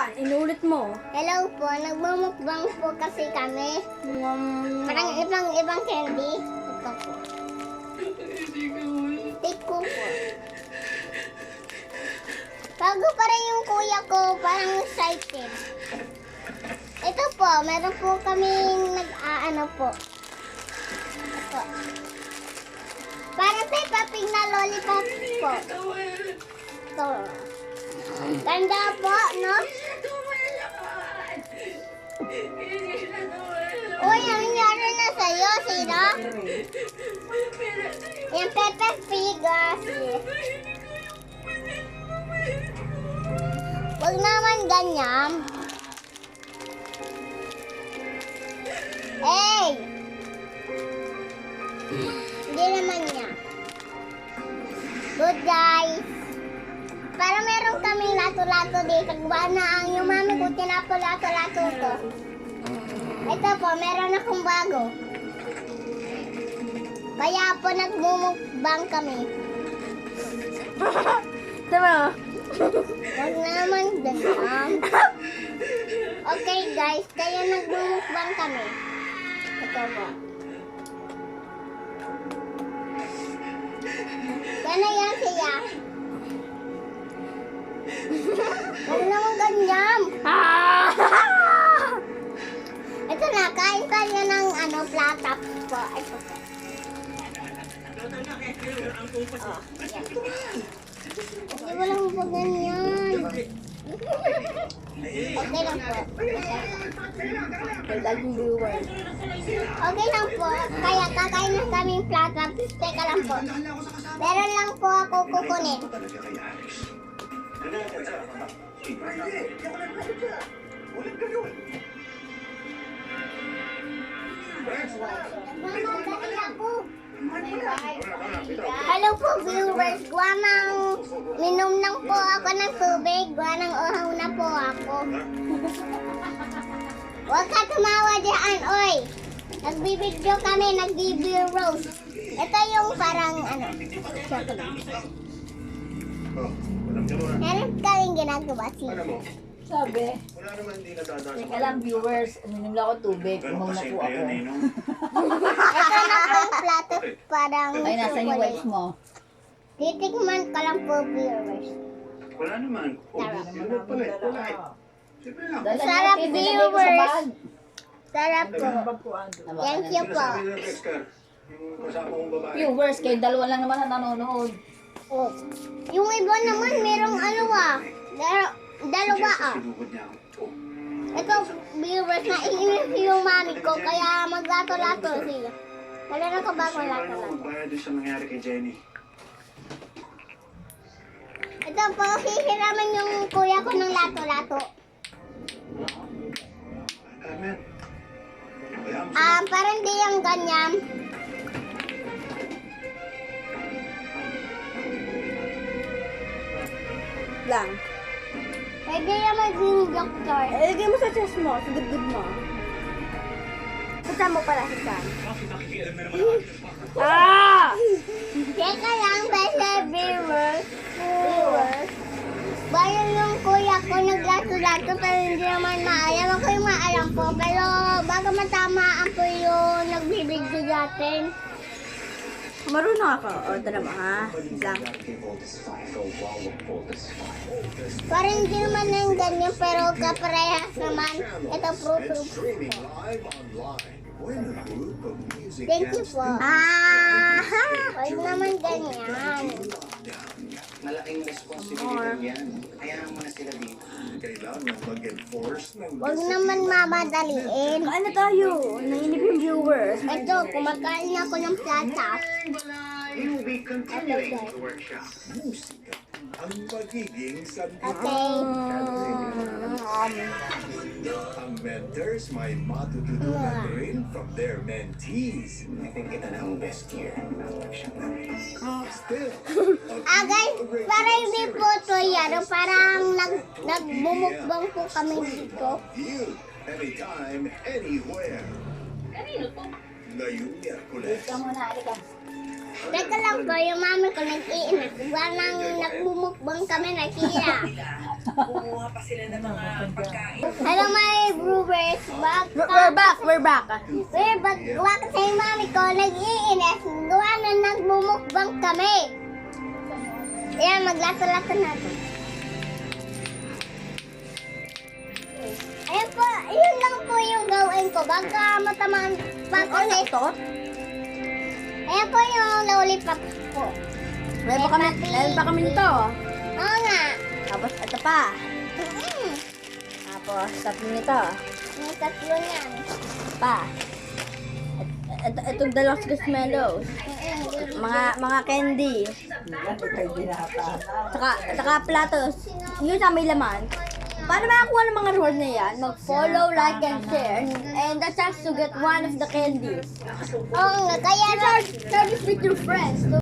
Saan? Inulit mo. Hello po, nagmumukbang po kasi kami. Parang ibang candy. Ito po. Take ko po. Bago pa rin yung kuya ko, parang excited. Ito po, meron po kaming nag-aano po. Ito. Parang Peppa Pig na lollipop po. Ito. Ganda po, no? Uy, ang nangyari na sa'yo, sino? Yung Peppa Pig, Huwag naman ganyan. Hey! Hindi naman niya. Good guys. Para meron kaming lato-lato dito. Gawa na ang yung mami ko tinapo-lato-lato ko. Ito po, meron akong bago. Kaya po nagmumukbang kami. Tama. Huwag naman ganyan. Okay guys, kaya nagmumukbang kami. Ito po. Gano'n yan siya. Huwag naman ganyan. Ito na, kain pa niya ng plata po. Ito po. Oh, yan. Hindi mo lang po ganyan. Okay lang po. Laging viewers. Okay lang po. Kaya kakain na kami yung plata. Teka lang po. Meron lang po ako kukunin. Mama, dali ako. Hello po viewers. Minom lang po ako ng tubig. Nang uhaw na po ako. Huwag ka tumawa dyan, oy. Nagbibideo kami, nagbibiroast. Ito yung parang chocolate. Meron kaming ginagawa siya. Sabi. Wala naman hindi nadadaan. Teka lang viewers, uminom lang ako tubig. Umaw na po ako. Ito na po yung plato parang Ay, nasan yung wipes mo? titikman ka lang po viewers. Wala naman. Sarap. Wala eh. Siyempre lang. Dala Sarap, niyo, pinilagay ko sa viewers. bag. Sarap po. Nabakan Thank na. you po. Sinasabi ng Dexter, yung kasama kong babae. Viewers, kayo dalawa lang naman na nanonood. Oh. Yung iba naman merong dalawa Sinugod niya ako. Ito viewers, naiinis yung mami ko kaya maglato-lato siya. Wala na ka ba akong Paano lato-lato? magbayad doon sa nangyari kay Jenny? Ito po, hihiraman yung kuya ko ng lato-lato. Amen. Kaya mo Parang di yung ganyan. Lang. Pwede yung maging doktor. Ilagay mo sa chest mo, sa dibdib mo. Saan mo pala sa saan? Teka lang, basta viewers. Bayan yung kuya ko naglato-lato pero hindi naman maalam. Ako yung maalam po. Pero bago matamaan po yung nagbibigyo natin. Marunong ako. O, tara mo ha. Lang. Parang hindi naman yung ganyan pero kaparehas naman. Ito proof. Thank you po. Huwag naman ganyan. malaking responsibility yan. Kaya mo na sila dito. Kailangan mag-enforce ng Huwag naman mamadaliin. Ano tayo? Nainip yung viewers. Ito, kumakain ako ng plata. You will be continuing the workshop. musika. Ang magiging sandigan. Okay. Ang mentors may matututunan rin from their mentees. I think kita na ang best year ng workshop namin. Still, Guys, para hindi po ito yan. Parang nagbumukbang po kami dito. you, anytime, anywhere. Ngayong Miyerkules. Ikaw muna, halika. Teka lang po, yung mami ko nag-iinak. Nang nagbumukbang kami na kila. Kumuha pa sila ng mga pagkain. Hello, my viewers. We're back. We're back gawa kasi yung mami ko nag-iinis. Gawa na nagbumukbang kami. Ayan, maglato-lato natin. Ayan po, yun lang po yung gawin ko. Baka matamaan pa kasi. Ito? Ayan po yung lollipop ko. Meron pa kami nito. Oo nga. Tapos ito pa. Mm-mm. Tapos tatlo nito. May tatlo niyan. Pa. Itong dalawang squishmallows. Mga candy. Saka platos. Yung sa may laman. Para makakuha ng mga rewards na yan, mag-follow, like, and share. And the chance to get one of the candies. Oo nga, kaya Share this with your friends.